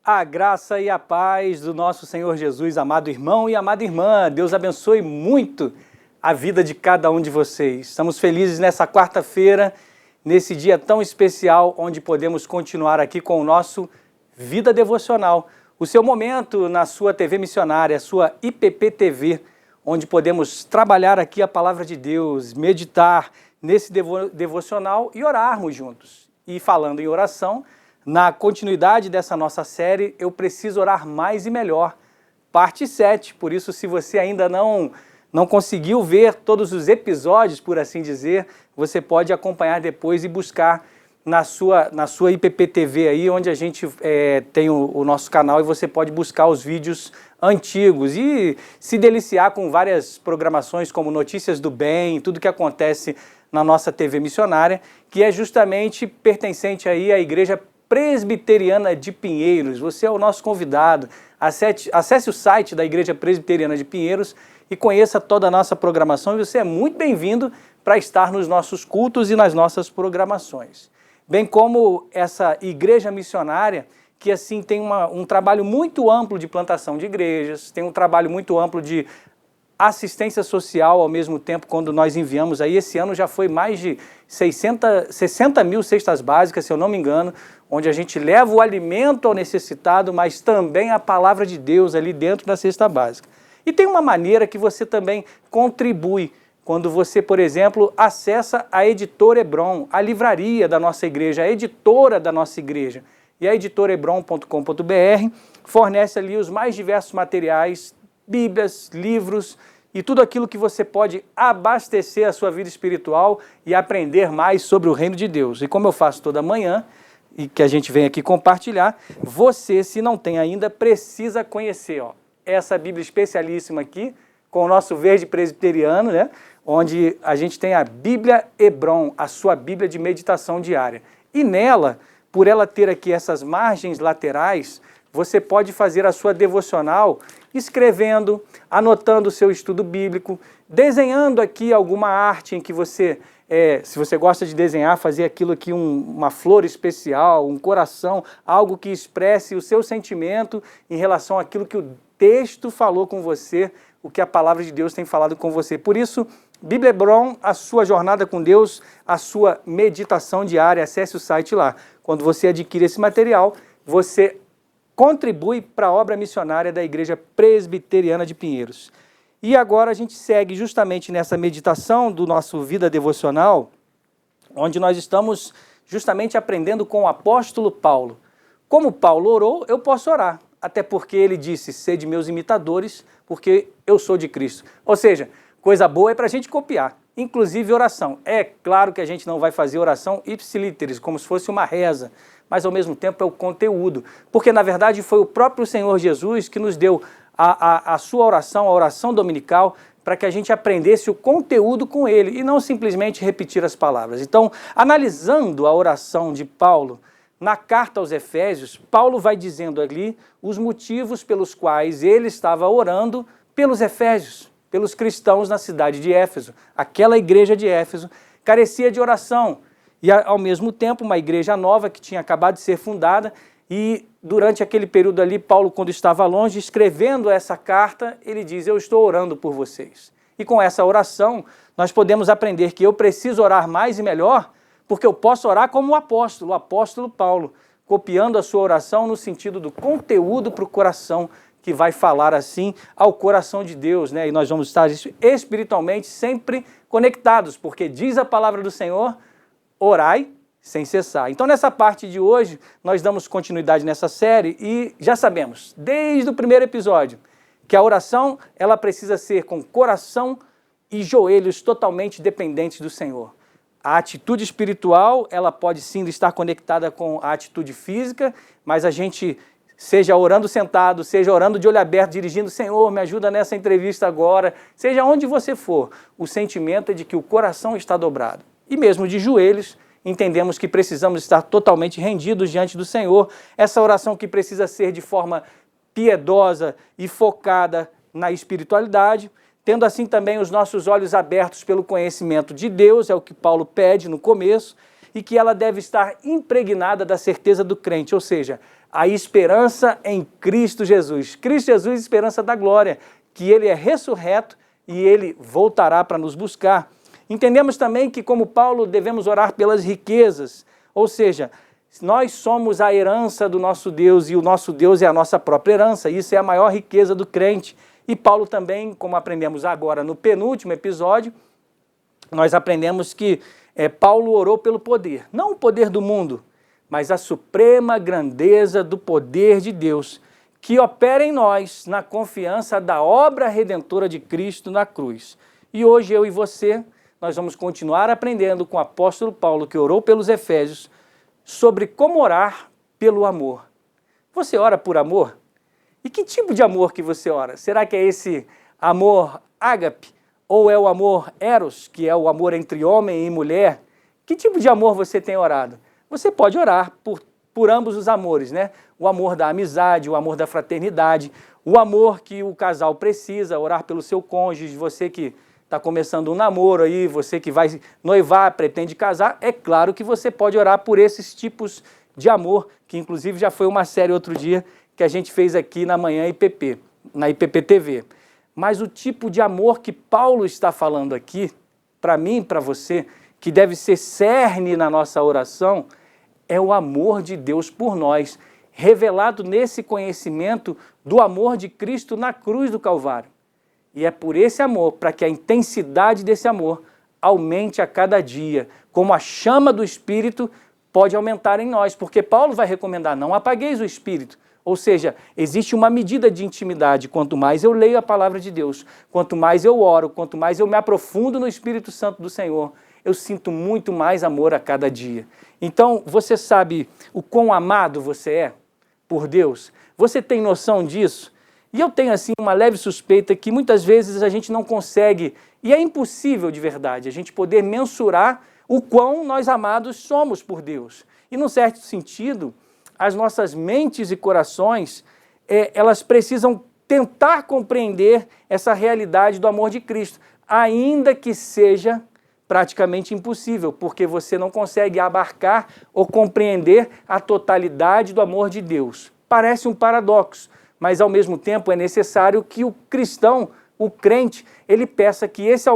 A graça e a paz do nosso Senhor Jesus, amado irmão e amada irmã. Deus abençoe muito a vida de cada um de vocês. Estamos felizes nessa quarta-feira, nesse dia tão especial, onde podemos continuar aqui com o nosso Vida Devocional. O seu momento na sua TV missionária, a sua IPP-TV, onde podemos trabalhar aqui a palavra de Deus, meditar nesse devocional e orarmos juntos. E falando em oração, na continuidade dessa nossa série, Eu Preciso Orar Mais e Melhor, parte 7. Por isso, se você ainda não conseguiu ver todos os episódios, por assim dizer, você pode acompanhar depois e buscar na sua IPP-TV aí, onde a gente tem o nosso canal, e você pode buscar os vídeos antigos e se deliciar com várias programações como Notícias do Bem, tudo que acontece na nossa TV missionária, que é justamente pertencente aí à Igreja Presbiteriana de Pinheiros. Você é o nosso convidado. Acesse o site da Igreja Presbiteriana de Pinheiros e conheça toda a nossa programação, e você é muito bem-vindo para estar nos nossos cultos e nas nossas programações. Bem como essa igreja missionária, que assim tem um trabalho muito amplo de plantação de igrejas, tem um trabalho muito amplo de assistência social ao mesmo tempo, quando nós enviamos aí, esse ano já foi mais de 60 mil cestas básicas, se eu não me engano, onde a gente leva o alimento ao necessitado, mas também a palavra de Deus ali dentro da cesta básica. E tem uma maneira que você também contribui, quando você, por exemplo, acessa a Editora Hebron, a livraria da nossa igreja, a editora da nossa igreja. E a editorebron.com.br fornece ali os mais diversos materiais, bíblias, livros e tudo aquilo que você pode abastecer a sua vida espiritual e aprender mais sobre o reino de Deus. E como eu faço toda manhã, e que a gente vem aqui compartilhar, você, se não tem ainda, precisa conhecer essa Bíblia especialíssima aqui, com o nosso verde presbiteriano, né? Onde a gente tem a Bíblia Hebron, a sua Bíblia de meditação diária. E nela, por ela ter aqui essas margens laterais, você pode fazer a sua devocional escrevendo, anotando o seu estudo bíblico, desenhando aqui alguma arte em que você, se você gosta de desenhar, fazer aquilo aqui, uma flor especial, um coração, algo que expresse o seu sentimento em relação àquilo que o texto falou com você, o que a palavra de Deus tem falado com você. Por isso, Bíblia Hebron, a sua jornada com Deus, a sua meditação diária, acesse o site lá. Quando você adquire esse material, você contribui para a obra missionária da Igreja Presbiteriana de Pinheiros. E agora a gente segue justamente nessa meditação do nosso Vida Devocional, onde nós estamos justamente aprendendo com o apóstolo Paulo. Como Paulo orou, eu posso orar, até porque ele disse, sede meus imitadores, porque eu sou de Cristo. Ou seja, coisa boa é para a gente copiar, inclusive oração. É claro que a gente não vai fazer oração ipsilíteres, como se fosse uma reza, mas ao mesmo tempo é o conteúdo, porque na verdade foi o próprio Senhor Jesus que nos deu a sua oração, a oração dominical, para que a gente aprendesse o conteúdo com ele e não simplesmente repetir as palavras. Então, analisando a oração de Paulo, na carta aos Efésios, Paulo vai dizendo ali os motivos pelos quais ele estava orando pelos Efésios, pelos cristãos na cidade de Éfeso. Aquela igreja de Éfeso carecia de oração e, ao mesmo tempo, uma igreja nova que tinha acabado de ser fundada, e durante aquele período ali, Paulo, quando estava longe, escrevendo essa carta, ele diz, eu estou orando por vocês. E com essa oração, nós podemos aprender que eu preciso orar mais e melhor, porque eu posso orar como o apóstolo Paulo, copiando a sua oração no sentido do conteúdo para o coração, que vai falar assim ao coração de Deus, né? E nós vamos estar espiritualmente sempre conectados, porque diz a palavra do Senhor, orai sem cessar. Então, nessa parte de hoje, nós damos continuidade nessa série e já sabemos, desde o primeiro episódio, que a oração, ela precisa ser com coração e joelhos totalmente dependentes do Senhor. A atitude espiritual, ela pode sim estar conectada com a atitude física, mas a gente, seja orando sentado, seja orando de olho aberto, dirigindo, Senhor, me ajuda nessa entrevista agora, seja onde você for, o sentimento é de que o coração está dobrado. E mesmo de joelhos, entendemos que precisamos estar totalmente rendidos diante do Senhor. Essa oração que precisa ser de forma piedosa e focada na espiritualidade, tendo assim também os nossos olhos abertos pelo conhecimento de Deus, é o que Paulo pede no começo, e que ela deve estar impregnada da certeza do crente, ou seja, a esperança em Cristo Jesus. Cristo Jesus, esperança da glória, que Ele é ressurreto e Ele voltará para nos buscar. Entendemos também que, como Paulo, devemos orar pelas riquezas, ou seja, nós somos a herança do nosso Deus e o nosso Deus é a nossa própria herança, isso é a maior riqueza do crente. E Paulo também, como aprendemos agora no penúltimo episódio, nós aprendemos que Paulo orou pelo poder, não o poder do mundo, mas a suprema grandeza do poder de Deus, que opera em nós na confiança da obra redentora de Cristo na cruz. E hoje eu e você, nós vamos continuar aprendendo com o apóstolo Paulo, que orou pelos Efésios, sobre como orar pelo amor. Você ora por amor? E que tipo de amor que você ora? Será que é esse amor ágape? Ou é o amor eros, que é o amor entre homem e mulher? Que tipo de amor você tem orado? Você pode orar por ambos os amores, né? O amor da amizade, o amor da fraternidade, o amor que o casal precisa, orar pelo seu cônjuge, você que está começando um namoro aí, você que vai noivar, pretende casar, é claro que você pode orar por esses tipos de amor, que inclusive já foi uma série outro dia que a gente fez aqui na Manhã IPP, na IPP TV. Mas o tipo de amor que Paulo está falando aqui, para mim e para você, que deve ser cerne na nossa oração, é o amor de Deus por nós, revelado nesse conhecimento do amor de Cristo na cruz do Calvário. E é por esse amor, para que a intensidade desse amor aumente a cada dia, como a chama do Espírito pode aumentar em nós, porque Paulo vai recomendar, não apagueis o Espírito. Ou seja, existe uma medida de intimidade, quanto mais eu leio a palavra de Deus, quanto mais eu oro, quanto mais eu me aprofundo no Espírito Santo do Senhor, eu sinto muito mais amor a cada dia. Então, você sabe o quão amado você é por Deus? Você tem noção disso? E eu tenho assim uma leve suspeita que muitas vezes a gente não consegue, e é impossível de verdade, a gente poder mensurar o quão nós amados somos por Deus. E num certo sentido, as nossas mentes e corações, elas precisam tentar compreender essa realidade do amor de Cristo, ainda que seja praticamente impossível, porque você não consegue abarcar ou compreender a totalidade do amor de Deus. Parece um paradoxo, mas ao mesmo tempo é necessário que o cristão, o crente, ele peça que esse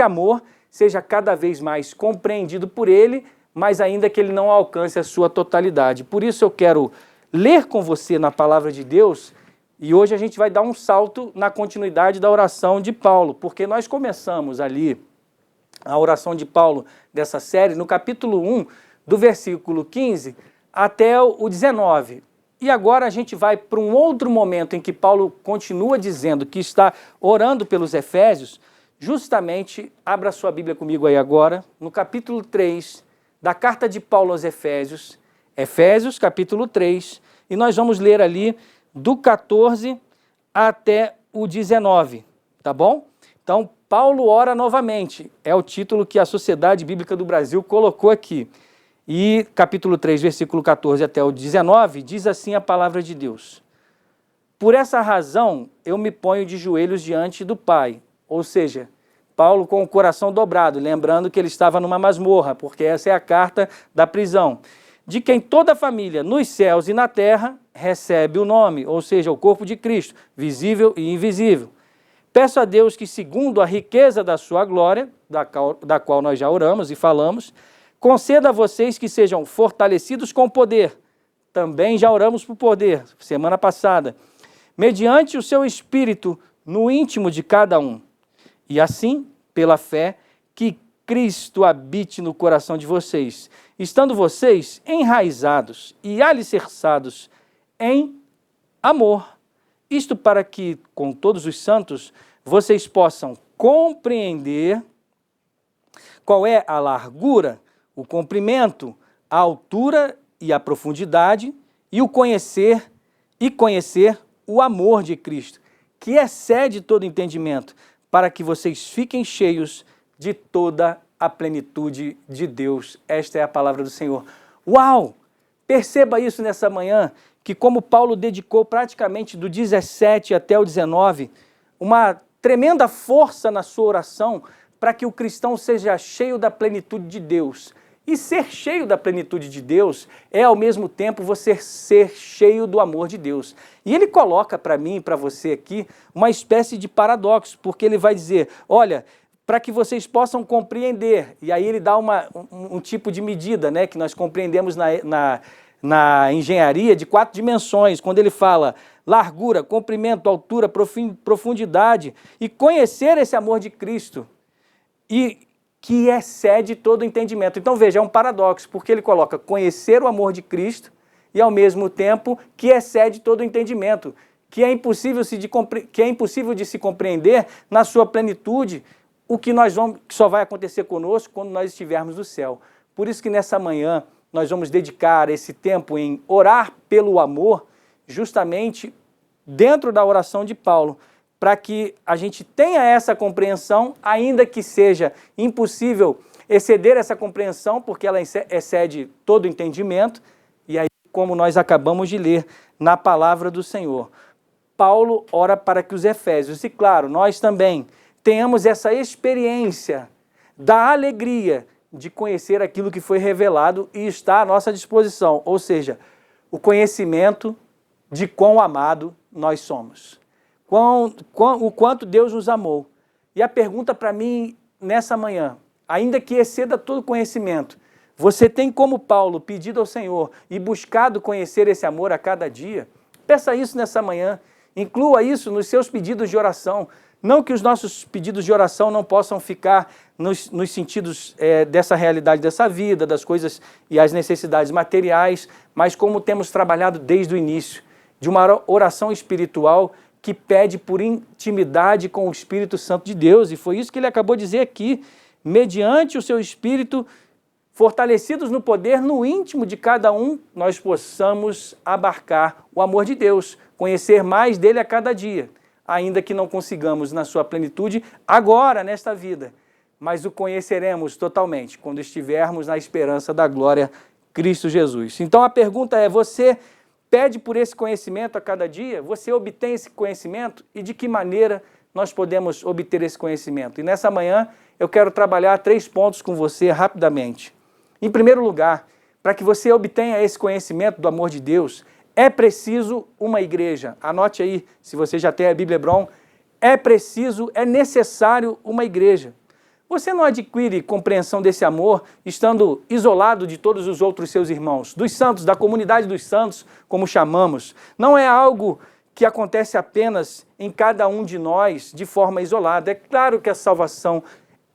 amor seja cada vez mais compreendido por ele, mas ainda que ele não alcance a sua totalidade. Por isso eu quero ler com você na palavra de Deus, e hoje a gente vai dar um salto na continuidade da oração de Paulo, porque nós começamos ali a oração de Paulo dessa série no capítulo 1, do versículo 15 até o 19. E agora a gente vai para um outro momento em que Paulo continua dizendo que está orando pelos Efésios. Justamente, abra sua Bíblia comigo aí agora, no capítulo 3 da carta de Paulo aos Efésios, Efésios capítulo 3, e nós vamos ler ali do 14 até o 19, tá bom? Então, Paulo ora novamente, é o título que a Sociedade Bíblica do Brasil colocou aqui. E capítulo 3, versículo 14 até o 19, diz assim a palavra de Deus. Por essa razão, eu me ponho de joelhos diante do Pai, ou seja, Paulo com o coração dobrado, lembrando que ele estava numa masmorra, porque essa é a carta da prisão, de quem toda a família, nos céus e na terra, recebe o nome, ou seja, o corpo de Cristo, visível e invisível. Peço a Deus que, segundo a riqueza da sua glória, da qual nós já oramos e falamos, conceda a vocês que sejam fortalecidos com poder. Também já oramos por poder, semana passada, mediante o seu Espírito no íntimo de cada um. E assim, pela fé, que Cristo habite no coração de vocês, estando vocês enraizados e alicerçados em amor. Isto para que, com todos os santos, vocês possam compreender qual é a largura, o comprimento, a altura e a profundidade, e conhecer o amor de Cristo, que excede todo entendimento, para que vocês fiquem cheios de toda a plenitude de Deus. Esta é a palavra do Senhor. Uau! Perceba isso nessa manhã, que como Paulo dedicou praticamente do 17 até o 19, uma tremenda força na sua oração para que o cristão seja cheio da plenitude de Deus. E ser cheio da plenitude de Deus é, ao mesmo tempo, você ser cheio do amor de Deus. E ele coloca para mim e para você aqui uma espécie de paradoxo, porque ele vai dizer, olha, para que vocês possam compreender, e aí ele dá um tipo de medida, né, que nós compreendemos na engenharia de 4 dimensões, quando ele fala largura, comprimento, altura, profundidade, e conhecer esse amor de Cristo, e que excede todo o entendimento. Então veja, é um paradoxo, porque ele coloca conhecer o amor de Cristo e ao mesmo tempo que excede todo o entendimento, que é impossível de se compreender na sua plenitude, o que que só vai acontecer conosco quando nós estivermos no céu. Por isso que nessa manhã nós vamos dedicar esse tempo em orar pelo amor, justamente dentro da oração de Paulo, para que a gente tenha essa compreensão, ainda que seja impossível exceder essa compreensão, porque ela excede todo o entendimento, e aí, como nós acabamos de ler na palavra do Senhor, Paulo ora para que os efésios, e claro, nós também, tenhamos essa experiência da alegria de conhecer aquilo que foi revelado e está à nossa disposição, ou seja, o conhecimento de quão amado nós somos. O quanto Deus nos amou. E a pergunta para mim nessa manhã, ainda que exceda todo conhecimento, você tem como Paulo pedido ao Senhor e buscado conhecer esse amor a cada dia? Peça isso nessa manhã, inclua isso nos seus pedidos de oração. Não que os nossos pedidos de oração não possam ficar nos sentidos dessa realidade dessa vida, das coisas e as necessidades materiais, mas como temos trabalhado desde o início, de uma oração espiritual que pede por intimidade com o Espírito Santo de Deus, e foi isso que ele acabou de dizer aqui, mediante o seu Espírito, fortalecidos no poder, no íntimo de cada um, nós possamos abarcar o amor de Deus, conhecer mais dele a cada dia, ainda que não consigamos na sua plenitude agora, nesta vida, mas o conheceremos totalmente quando estivermos na esperança da glória Cristo Jesus. Então a pergunta é, você pede por esse conhecimento a cada dia? Você obtém esse conhecimento? E de que maneira nós podemos obter esse conhecimento? E nessa manhã eu quero trabalhar 3 pontos com você rapidamente. Em primeiro lugar, para que você obtenha esse conhecimento do amor de Deus, é preciso uma igreja. Anote aí, se você já tem a Bíblia Hebron, é necessário uma igreja. Você não adquire compreensão desse amor estando isolado de todos os outros seus irmãos, dos santos, da comunidade dos santos, como chamamos. Não é algo que acontece apenas em cada um de nós de forma isolada. É claro que a salvação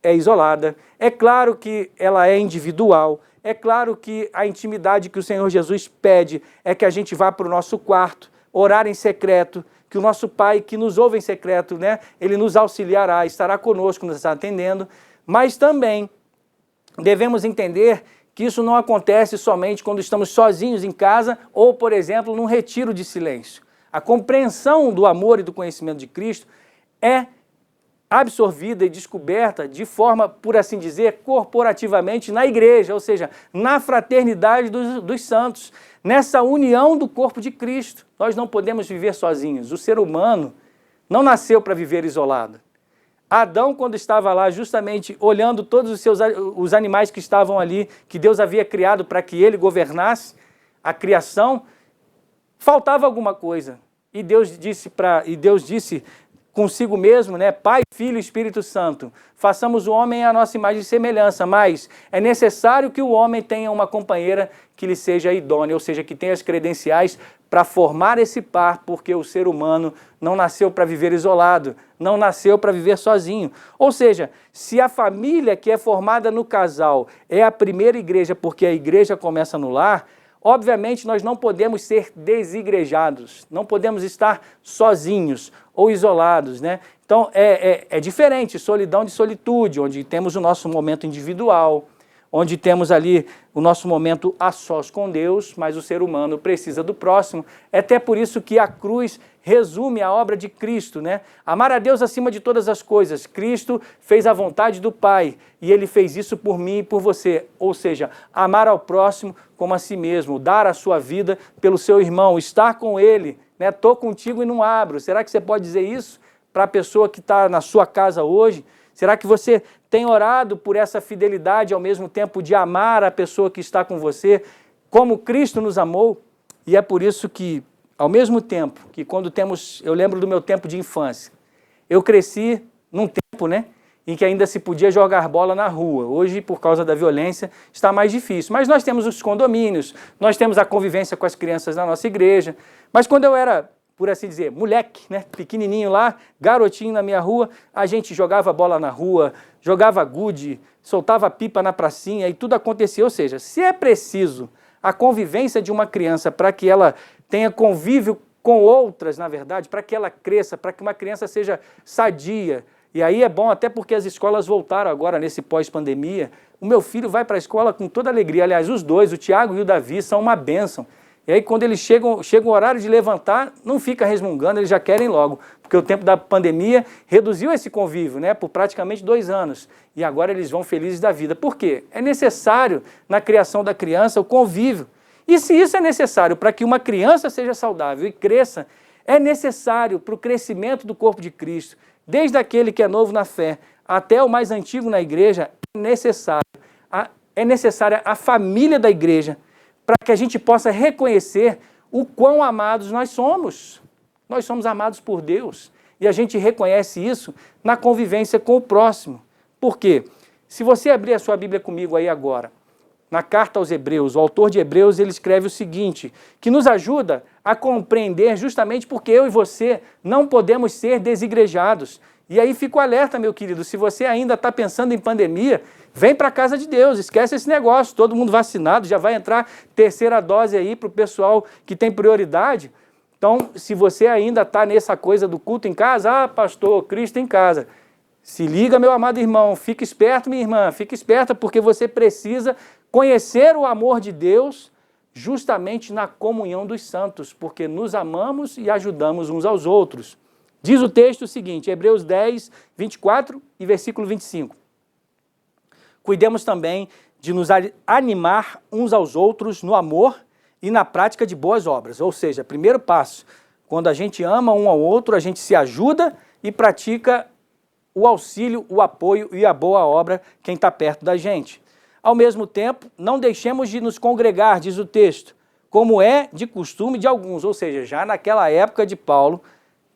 é isolada, é claro que ela é individual, é claro que a intimidade que o Senhor Jesus pede é que a gente vá para o nosso quarto, orar em secreto, que o nosso Pai que nos ouve em secreto, né, ele nos auxiliará, estará conosco, nos está atendendo, mas também devemos entender que isso não acontece somente quando estamos sozinhos em casa ou, por exemplo, num retiro de silêncio. A compreensão do amor e do conhecimento de Cristo é absorvida e descoberta de forma, por assim dizer, corporativamente na igreja, ou seja, na fraternidade dos santos, nessa união do corpo de Cristo. Nós não podemos viver sozinhos. O ser humano não nasceu para viver isolado. Adão, quando estava lá justamente olhando todos os animais que estavam ali, que Deus havia criado para que ele governasse a criação, faltava alguma coisa. E Deus disse consigo mesmo, né, Pai, Filho e Espírito Santo, façamos o homem à nossa imagem e semelhança, mas é necessário que o homem tenha uma companheira que lhe seja idônea, ou seja, que tenha as credenciais para formar esse par, porque o ser humano não nasceu para viver isolado, não nasceu para viver sozinho. Ou seja, se a família que é formada no casal é a primeira igreja, porque a igreja começa no lar, obviamente nós não podemos ser desigrejados, não podemos estar sozinhos ou isolados, né? Então é diferente, solidão de solitude, onde temos o nosso momento individual, onde temos ali o nosso momento a sós com Deus, mas o ser humano precisa do próximo. É até por isso que a cruz resume a obra de Cristo, né? Amar a Deus acima de todas as coisas. Cristo fez a vontade do Pai e Ele fez isso por mim e por você. Ou seja, amar ao próximo como a si mesmo, dar a sua vida pelo seu irmão, estar com ele, né? Estou contigo e não abro. Será que você pode dizer isso para a pessoa que está na sua casa hoje? Será que você tem orado por essa fidelidade ao mesmo tempo de amar a pessoa que está com você, como Cristo nos amou? E é por isso que, ao mesmo tempo que eu lembro do meu tempo de infância, eu cresci num tempo, em que ainda se podia jogar bola na rua. Hoje, por causa da violência, está mais difícil. Mas nós temos os condomínios, nós temos a convivência com as crianças na nossa igreja. Mas quando eu era, por assim dizer, moleque, pequenininho lá, garotinho na minha rua, a gente jogava bola na rua, jogava gude, soltava pipa na pracinha e tudo acontecia. Ou seja, se é preciso a convivência de uma criança para que ela tenha convívio com outras, na verdade, para que ela cresça, para que uma criança seja sadia. E aí é bom até porque as escolas voltaram agora nesse pós-pandemia. O meu filho vai para a escola com toda alegria. Aliás, os dois, o Tiago e o Davi, são uma bênção. E aí quando eles chega o horário de levantar, não fica resmungando, eles já querem logo. Porque o tempo da pandemia reduziu esse convívio, por praticamente 2 anos. E agora eles vão felizes da vida. Por quê? É necessário na criação da criança o convívio. E se isso é necessário para que uma criança seja saudável e cresça, é necessário para o crescimento do corpo de Cristo, desde aquele que é novo na fé até o mais antigo na igreja, é necessária a família da igreja para que a gente possa reconhecer o quão amados nós somos. Nós somos amados por Deus e a gente reconhece isso na convivência com o próximo. Por quê? Se você abrir a sua Bíblia comigo aí agora, na carta aos Hebreus, o autor de Hebreus, ele escreve o seguinte, que nos ajuda a compreender justamente porque eu e você não podemos ser desigrejados. E aí fica o alerta, meu querido, se você ainda está pensando em pandemia, vem para a casa de Deus, esquece esse negócio, todo mundo vacinado, já vai entrar 3ª dose aí para o pessoal que tem prioridade. Então, se você ainda está nessa coisa do culto em casa, pastor, Cristo em casa, se liga, meu amado irmão, fique esperto, minha irmã, fique esperta, porque você precisa conhecer o amor de Deus justamente na comunhão dos santos, porque nos amamos e ajudamos uns aos outros. Diz o texto o seguinte, Hebreus 10, 24 e versículo 25. Cuidemos também de nos animar uns aos outros no amor e na prática de boas obras. Ou seja, primeiro passo, quando a gente ama um ao outro, a gente se ajuda e pratica o auxílio, o apoio e a boa obra quem está perto da gente. Ao mesmo tempo, não deixemos de nos congregar, diz o texto, como é de costume de alguns. Ou seja, já naquela época de Paulo,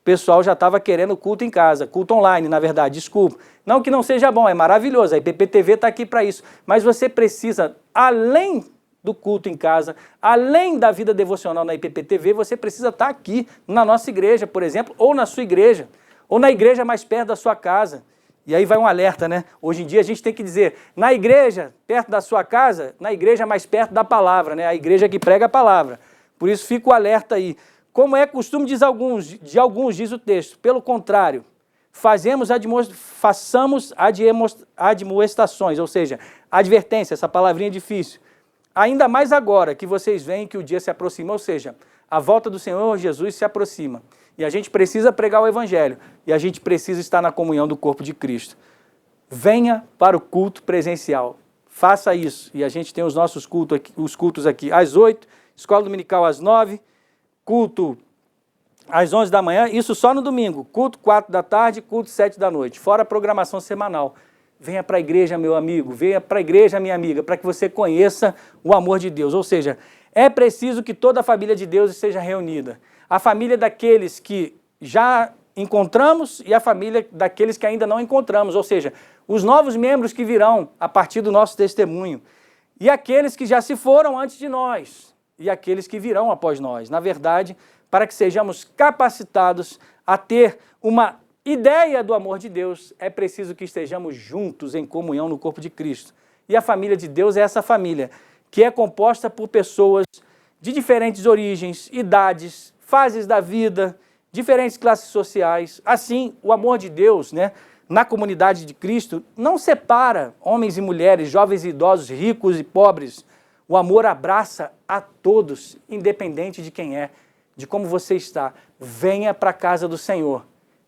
o pessoal já estava querendo culto em casa, culto online, na verdade, desculpa. Não que não seja bom, é maravilhoso, a IPPTV está aqui para isso. Mas você precisa, além do culto em casa, além da vida devocional na IPPTV, você precisa estar aqui na nossa igreja, por exemplo, ou na sua igreja, ou na igreja mais perto da sua casa. E aí vai um alerta, Hoje em dia a gente tem que dizer, na igreja, perto da sua casa, na igreja mais perto da palavra, A igreja que prega a palavra. Por isso fica o alerta aí. Como é costume de alguns, diz o texto, pelo contrário, façamos admoestações, ou seja, advertência, essa palavrinha é difícil. Ainda mais agora que vocês veem que o dia se aproxima, ou seja, a volta do Senhor Jesus se aproxima. E a gente precisa pregar o Evangelho, e a gente precisa estar na comunhão do corpo de Cristo. Venha para o culto presencial, faça isso. E a gente tem os nossos cultos aqui às 8, escola dominical às 9, culto às 11 da manhã, isso só no domingo, culto 4 da tarde, culto 7 da noite, fora a programação semanal. Venha para a igreja, meu amigo, venha para a igreja, minha amiga, para que você conheça o amor de Deus. Ou seja, é preciso que toda a família de Deus esteja reunida. A família daqueles que já encontramos e a família daqueles que ainda não encontramos, ou seja, os novos membros que virão a partir do nosso testemunho, e aqueles que já se foram antes de nós, e aqueles que virão após nós. Na verdade, para que sejamos capacitados a ter uma ideia do amor de Deus, é preciso que estejamos juntos em comunhão no corpo de Cristo. E a família de Deus é essa família, que é composta por pessoas de diferentes origens, idades, fases da vida, diferentes classes sociais. Assim, o amor de Deus, na comunidade de Cristo, não separa homens e mulheres, jovens e idosos, ricos e pobres. O amor abraça a todos, independente de quem é, de como você está. Venha para a casa do Senhor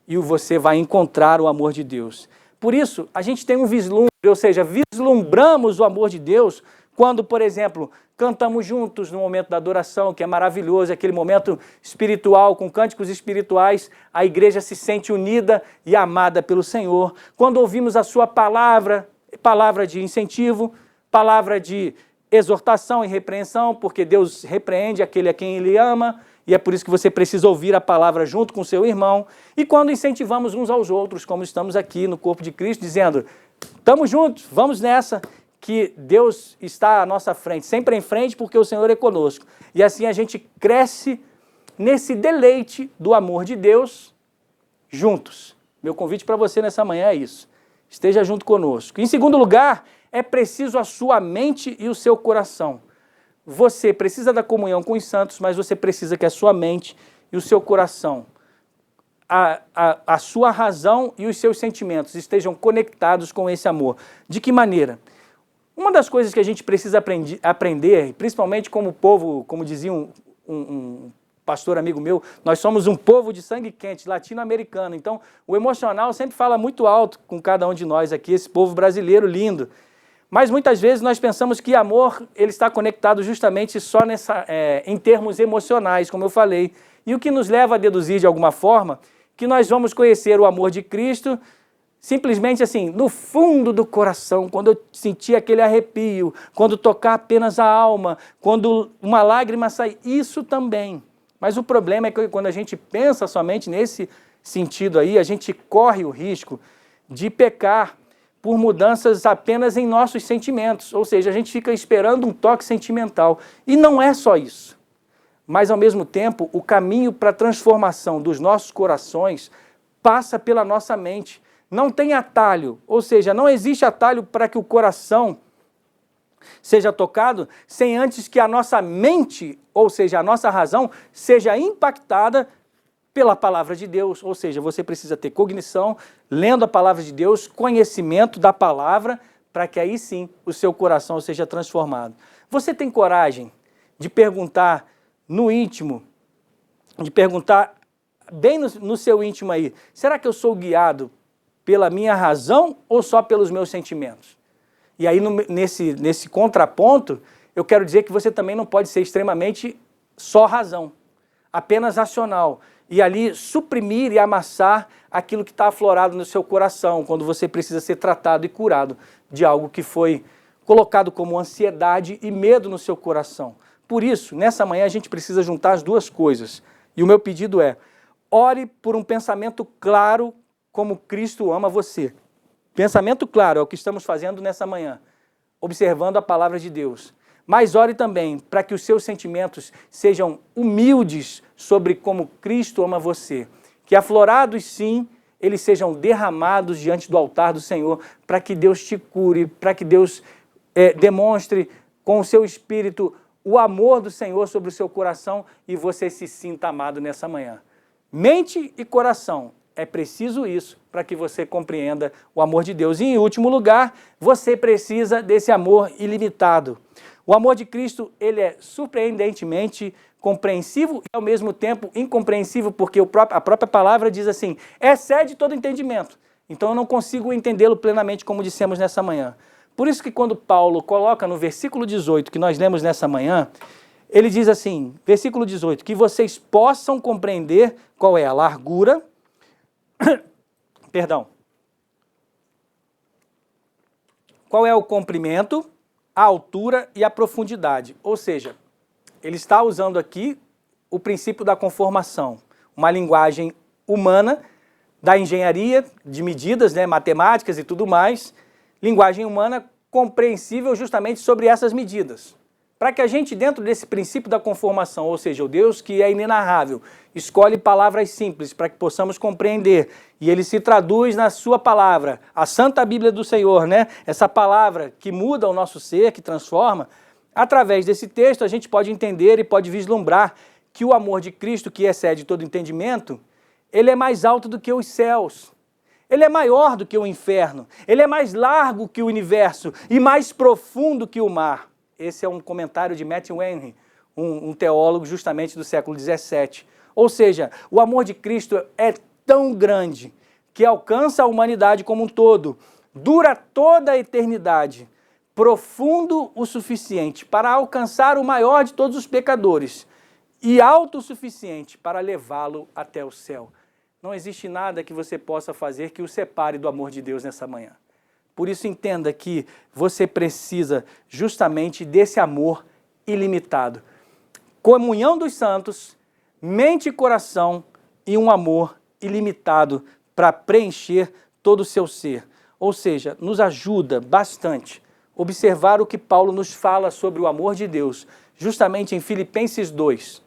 e você vai encontrar o amor de Deus. Por isso, a gente tem um vislumbre, ou seja, vislumbramos o amor de Deus quando, por exemplo, cantamos juntos no momento da adoração, que é maravilhoso, aquele momento espiritual, com cânticos espirituais, a igreja se sente unida e amada pelo Senhor. Quando ouvimos a sua palavra, palavra de incentivo, palavra de exortação e repreensão, porque Deus repreende aquele a quem Ele ama, e é por isso que você precisa ouvir a palavra junto com seu irmão. E quando incentivamos uns aos outros, como estamos aqui no corpo de Cristo, dizendo, estamos juntos, vamos nessa, que Deus está à nossa frente, sempre em frente, porque o Senhor é conosco. E assim a gente cresce nesse deleite do amor de Deus juntos. Meu convite para você nessa manhã é isso. Esteja junto conosco. Em segundo lugar, é preciso a sua mente e o seu coração. Você precisa da comunhão com os santos, mas você precisa que a sua mente e o seu coração, a sua razão e os seus sentimentos estejam conectados com esse amor. De que maneira? Uma das coisas que a gente precisa aprender, principalmente como povo, como dizia um pastor amigo meu, nós somos um povo de sangue quente, latino-americano, então o emocional sempre fala muito alto com cada um de nós aqui, esse povo brasileiro lindo. Mas muitas vezes nós pensamos que amor ele está conectado justamente só em termos emocionais, como eu falei, e o que nos leva a deduzir de alguma forma que nós vamos conhecer o amor de Cristo simplesmente assim, no fundo do coração, quando eu sentir aquele arrepio, quando tocar apenas a alma, quando uma lágrima sair, isso também. Mas o problema é que quando a gente pensa somente nesse sentido aí, a gente corre o risco de pecar por mudanças apenas em nossos sentimentos, ou seja, a gente fica esperando um toque sentimental. E não é só isso. Mas, ao mesmo tempo, o caminho para a transformação dos nossos corações passa pela nossa mente. Não tem atalho, ou seja, não existe atalho para que o coração seja tocado sem antes que a nossa mente, ou seja, a nossa razão, seja impactada pela palavra de Deus. Ou seja, você precisa ter cognição, lendo a palavra de Deus, conhecimento da palavra, para que aí sim o seu coração seja transformado. Você tem coragem de perguntar no íntimo, de perguntar bem no seu íntimo aí, será que eu sou guiado pela minha razão ou só pelos meus sentimentos? E aí, nesse contraponto, eu quero dizer que você também não pode ser extremamente só razão, apenas racional, e ali suprimir e amassar aquilo que está aflorado no seu coração, quando você precisa ser tratado e curado de algo que foi colocado como ansiedade e medo no seu coração. Por isso, nessa manhã a gente precisa juntar as duas coisas. E o meu pedido é, ore por um pensamento claro como Cristo ama você. Pensamento claro é o que estamos fazendo nessa manhã, observando a palavra de Deus. Mas ore também para que os seus sentimentos sejam humildes sobre como Cristo ama você. Que aflorados sim, eles sejam derramados diante do altar do Senhor, para que Deus te cure, para que Deus demonstre com o seu espírito o amor do Senhor sobre o seu coração e você se sinta amado nessa manhã. Mente e coração. É preciso isso para que você compreenda o amor de Deus. E, em último lugar, você precisa desse amor ilimitado. O amor de Cristo, ele é surpreendentemente compreensivo e, ao mesmo tempo, incompreensível, porque a própria palavra diz assim, excede todo entendimento. Então, eu não consigo entendê-lo plenamente, como dissemos nessa manhã. Por isso que quando Paulo coloca no versículo 18, que nós lemos nessa manhã, ele diz assim, versículo 18, que vocês possam compreender qual é a largura, qual é o comprimento, a altura e a profundidade. Ou seja, ele está usando aqui o princípio da conformação, uma linguagem humana, da engenharia, de medidas, matemáticas e tudo mais, linguagem humana compreensível justamente sobre essas medidas. Para que a gente, dentro desse princípio da conformação, ou seja, o Deus que é inenarrável, escolhe palavras simples para que possamos compreender, e ele se traduz na sua palavra, a Santa Bíblia do Senhor, essa palavra que muda o nosso ser, que transforma. Através desse texto a gente pode entender e pode vislumbrar que o amor de Cristo, que excede todo entendimento, ele é mais alto do que os céus. Ele é maior do que o inferno, ele é mais largo que o universo e mais profundo que o mar. Esse é um comentário de Matthew Henry, um teólogo justamente do século XVII. Ou seja, o amor de Cristo é tão grande que alcança a humanidade como um todo, dura toda a eternidade, profundo o suficiente para alcançar o maior de todos os pecadores e autossuficiente para levá-lo até o céu. Não existe nada que você possa fazer que o separe do amor de Deus nessa manhã. Por isso entenda que você precisa justamente desse amor ilimitado. Comunhão dos santos, mente e coração e um amor ilimitado para preencher todo o seu ser. Ou seja, nos ajuda bastante observar o que Paulo nos fala sobre o amor de Deus, justamente em Filipenses 2,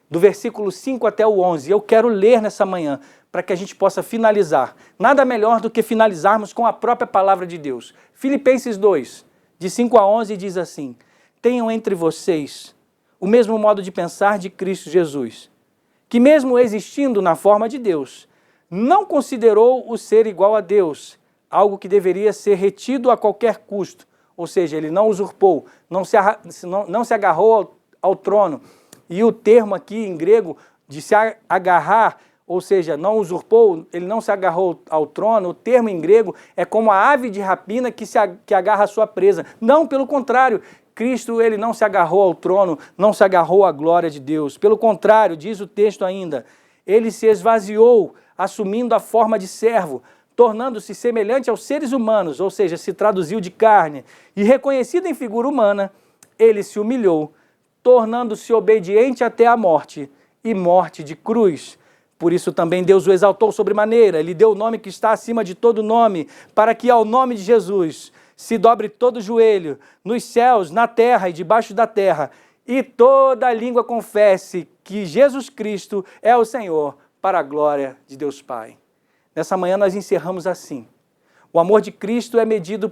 do versículo 5 até o 11. Eu quero ler nessa manhã, para que a gente possa finalizar. Nada melhor do que finalizarmos com a própria palavra de Deus. Filipenses 2, de 5 a 11, diz assim: tenham entre vocês o mesmo modo de pensar de Cristo Jesus, que mesmo existindo na forma de Deus, não considerou o ser igual a Deus, algo que deveria ser retido a qualquer custo. Ou seja, ele não usurpou, não se agarrou ao trono. E o termo aqui em grego de se agarrar, ou seja, não usurpou, ele não se agarrou ao trono, o termo em grego é como a ave de rapina que agarra a sua presa. Não, pelo contrário, Cristo ele não se agarrou ao trono, não se agarrou à glória de Deus. Pelo contrário, diz o texto ainda, ele se esvaziou, assumindo a forma de servo, tornando-se semelhante aos seres humanos, ou seja, se traduziu de carne, e reconhecido em figura humana, ele se humilhou, tornando-se obediente até a morte, e morte de cruz. Por isso também Deus o exaltou sobremaneira, lhe deu o nome que está acima de todo nome, para que ao nome de Jesus se dobre todo o joelho, nos céus, na terra e debaixo da terra, e toda língua confesse que Jesus Cristo é o Senhor, para a glória de Deus Pai. Nessa manhã nós encerramos assim. O amor de Cristo é medido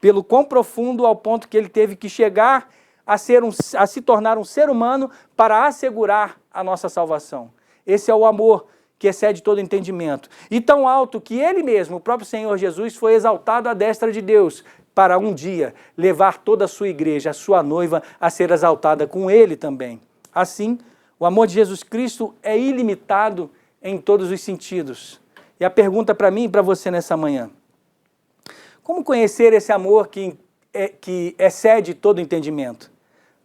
pelo quão profundo ao ponto que ele teve que chegar a se tornar um ser humano para assegurar a nossa salvação. Esse é o amor que excede todo entendimento. E tão alto que ele mesmo, o próprio Senhor Jesus, foi exaltado à destra de Deus para um dia levar toda a sua igreja, a sua noiva, a ser exaltada com ele também. Assim, o amor de Jesus Cristo é ilimitado em todos os sentidos. E a pergunta para mim e para você nessa manhã: como conhecer esse amor que excede todo entendimento?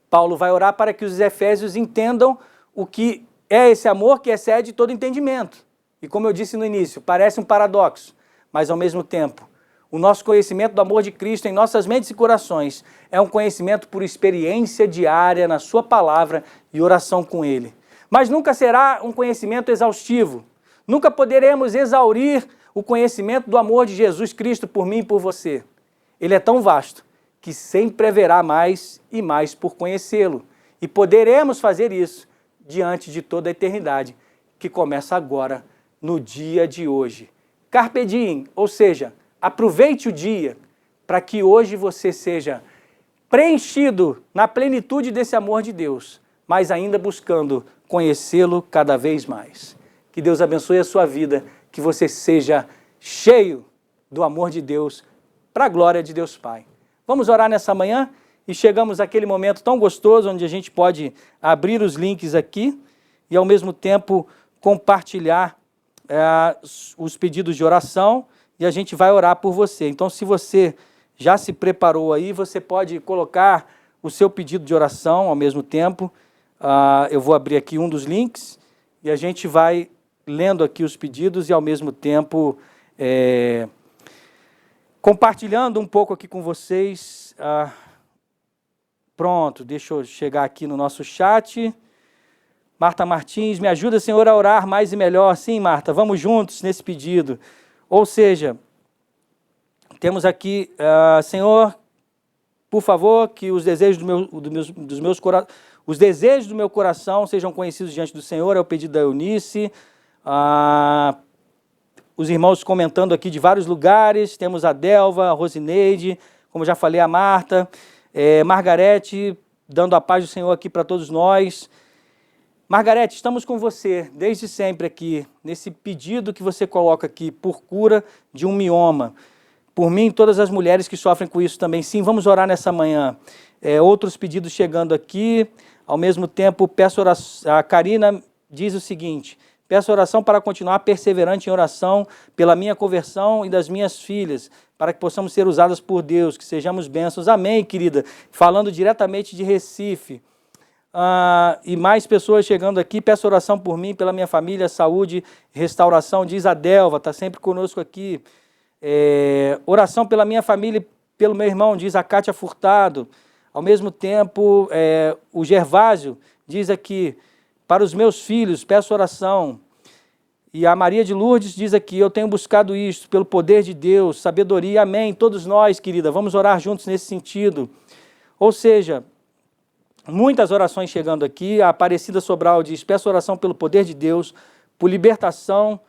Paulo vai orar para que os efésios entendam o que é esse amor que excede todo entendimento. E como eu disse no início, parece um paradoxo, mas ao mesmo tempo, o nosso conhecimento do amor de Cristo em nossas mentes e corações é um conhecimento por experiência diária na sua palavra e oração com Ele. Mas nunca será um conhecimento exaustivo. Nunca poderemos exaurir o conhecimento do amor de Jesus Cristo por mim e por você. Ele é tão vasto que sempre haverá mais e mais por conhecê-lo. E poderemos fazer isso diante de toda a eternidade, que começa agora, no dia de hoje. Carpe diem, ou seja, aproveite o dia para que hoje você seja preenchido na plenitude desse amor de Deus, mas ainda buscando conhecê-lo cada vez mais. Que Deus abençoe a sua vida, que você seja cheio do amor de Deus, para a glória de Deus Pai. Vamos orar nessa manhã? E chegamos àquele momento tão gostoso onde a gente pode abrir os links aqui e ao mesmo tempo compartilhar os pedidos de oração e a gente vai orar por você. Então, se você já se preparou aí, você pode colocar o seu pedido de oração ao mesmo tempo. Eu vou abrir aqui um dos links e a gente vai lendo aqui os pedidos e ao mesmo tempo compartilhando um pouco aqui com vocês. Pronto, deixa eu chegar aqui no nosso chat. Marta Martins, me ajuda, Senhor, a orar mais e melhor. Sim, Marta, vamos juntos nesse pedido. Ou seja, temos aqui, Senhor, por favor, que os desejos os desejos do meu coração sejam conhecidos diante do Senhor, é o pedido da Eunice. Os irmãos comentando aqui de vários lugares, temos a Delva, a Rosineide, como já falei, a Marta, Margarete, dando a paz do Senhor aqui para todos nós. Margarete, estamos com você desde sempre aqui, nesse pedido que você coloca aqui, por cura de um mioma. Por mim e todas as mulheres que sofrem com isso também. Sim, vamos orar nessa manhã. Outros pedidos chegando aqui. Ao mesmo tempo, peço oração. A Karina diz o seguinte: Peço oração para continuar perseverante em oração pela minha conversão e das minhas filhas, para que possamos ser usadas por Deus, que sejamos bênçãos. Amém, querida. Falando diretamente de Recife. E mais pessoas chegando aqui, peço oração por mim, pela minha família, saúde, restauração, diz a Delva, está sempre conosco aqui. Oração pela minha família e pelo meu irmão, diz a Cátia Furtado. Ao mesmo tempo, o Gervásio diz aqui, para os meus filhos, peço oração. E a Maria de Lourdes diz aqui, eu tenho buscado isto, pelo poder de Deus, sabedoria, amém. Todos nós, querida, vamos orar juntos nesse sentido. Ou seja, muitas orações chegando aqui. A Aparecida Sobral diz, peço oração pelo poder de Deus, por libertação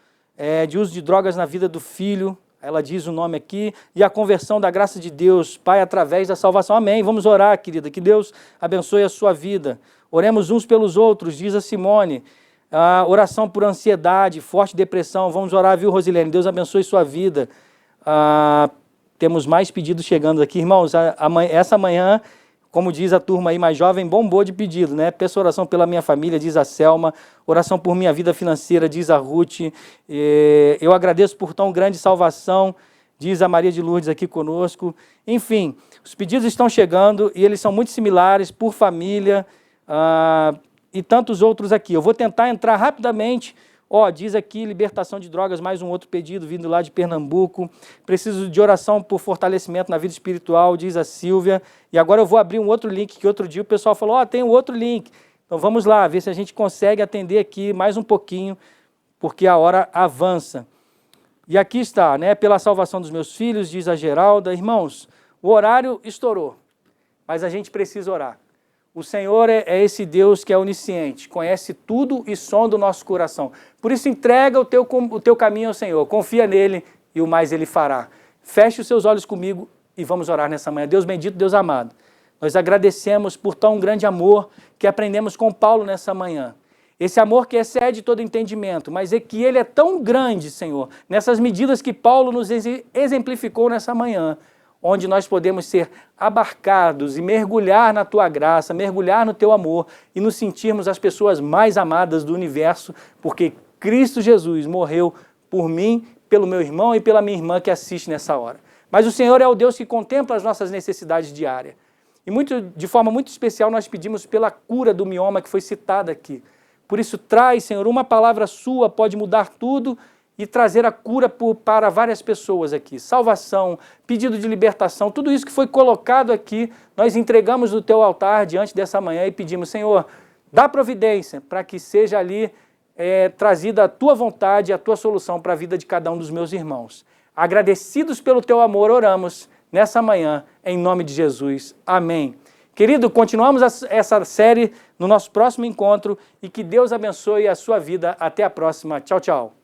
de uso de drogas na vida do filho. Ela diz o nome aqui. E a conversão da graça de Deus, Pai, através da salvação. Amém. Vamos orar, querida. Que Deus abençoe a sua vida. Oremos uns pelos outros, diz a Simone. Oração por ansiedade, forte depressão. Vamos orar, viu, Rosilene? Deus abençoe sua vida. Temos mais pedidos chegando aqui. Irmãos, essa manhã, como diz a turma aí mais jovem, bombou de pedido, né? Peço oração pela minha família, diz a Selma. Oração por minha vida financeira, diz a Ruth. Eu agradeço por tão grande salvação, diz a Maria de Lourdes aqui conosco. Enfim, os pedidos estão chegando e eles são muito similares, por família, e tantos outros aqui. Eu vou tentar entrar rapidamente. Diz aqui, libertação de drogas, mais um outro pedido vindo lá de Pernambuco. Preciso de oração por fortalecimento na vida espiritual, diz a Silvia. E agora eu vou abrir um outro link, que outro dia o pessoal falou, tem um outro link. Então vamos lá, ver se a gente consegue atender aqui mais um pouquinho, porque a hora avança. E aqui está, né, pela salvação dos meus filhos, diz a Geralda. Irmãos, o horário estourou, mas a gente precisa orar. O Senhor é esse Deus que é onisciente, conhece tudo e sonda o nosso coração. Por isso entrega o teu caminho ao Senhor, confia nele e o mais ele fará. Feche os seus olhos comigo e vamos orar nessa manhã. Deus bendito, Deus amado, nós agradecemos por tão grande amor que aprendemos com Paulo nessa manhã. Esse amor que excede todo entendimento, mas é que ele é tão grande, Senhor, nessas medidas que Paulo nos exemplificou nessa manhã, onde nós podemos ser abarcados e mergulhar na Tua graça, mergulhar no Teu amor e nos sentirmos as pessoas mais amadas do universo, porque Cristo Jesus morreu por mim, pelo meu irmão e pela minha irmã que assiste nessa hora. Mas o Senhor é o Deus que contempla as nossas necessidades diárias. E de forma muito especial nós pedimos pela cura do mioma que foi citada aqui. Por isso traz, Senhor, uma palavra Sua pode mudar tudo e trazer a cura para várias pessoas aqui. Salvação, pedido de libertação, tudo isso que foi colocado aqui, nós entregamos no Teu altar diante dessa manhã e pedimos, Senhor, dá providência para que seja ali trazida a Tua vontade e a Tua solução para a vida de cada um dos meus irmãos. Agradecidos pelo Teu amor, oramos nessa manhã, em nome de Jesus. Amém. Querido, continuamos essa série no nosso próximo encontro e que Deus abençoe a sua vida. Até a próxima. Tchau, tchau.